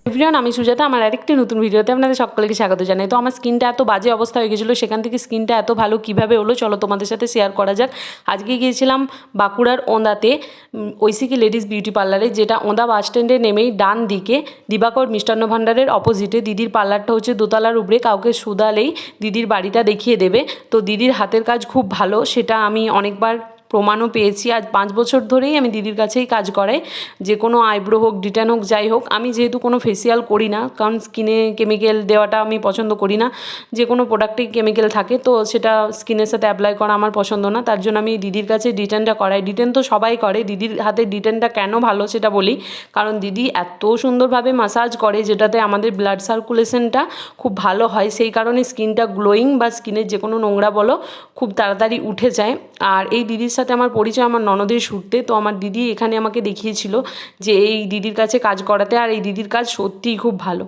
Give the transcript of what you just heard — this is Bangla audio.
এভরিওয়ান, আমি সুজাতা। আমার আরেকটি নতুন ভিডিওতে আপনাদের সকলকে স্বাগত জানাই। তো আমার স্কিনটা এত বাজে অবস্থা হয়ে গেছিলো, সেখান থেকে স্কিনটা এত ভালো কীভাবে হলো চলো তোমাদের সাথে শেয়ার করা যাক। আজকে গিয়েছিলাম বাঁকুড়ার ওঁদাতে ঐশিকী লেডিস বিউটি পার্লারে, যেটা ওঁদা বাস স্ট্যান্ডে নেমেই ডান দিকে দিবাকর মিষ্টান্ন ভাণ্ডারের অপোজিটে। দিদির পার্লারটা হচ্ছে দোতলার উপরে, কাউকে শুধালেই দিদির বাড়িটা দেখিয়ে দেবে। তো দিদির হাতের কাজ খুব ভালো, সেটা আমি অনেকবার প্রমাণও পেয়েছি। আজ 5 বছর ধরেই আমি দিদির কাছেই কাজ করাই, যে কোনো আইব্রো হোক, ডিটেন হোক, যাই হোক। আমি যেহেতু কোনো ফেসিয়াল করি না, কারণ স্কিনে কেমিক্যাল দেওয়াটা আমি পছন্দ করি না। যে কোনো প্রোডাক্টেই কেমিক্যাল থাকে, তো সেটা স্কিনের সাথে অ্যাপ্লাই করা আমার পছন্দ না। তার জন্য আমি দিদির কাছে ডিটেনটা করাই। ডিটেন তো সবাই করে, দিদির হাতের ডিটেনটা কেন ভালো সেটা বলি। কারণ দিদি এত সুন্দরভাবে মাসাজ করে, যেটাতে আমাদের ব্লাড সার্কুলেশনটা খুব ভালো হয়। সেই কারণে স্কিনটা গ্লোয়িং বা স্কিনের যে কোনো নোংরা বলো খুব তাড়াতাড়ি উঠে যায়। আর এই দিদির সাথে আমার পরিচয় আমার ননদের সূত্রে। তো আমার দিদি এখানে আমাকে দেখিয়েছিল যে এই দিদির কাছে কাজ করাতে, আর এই দিদির কাজ সত্যিই খুব ভালো।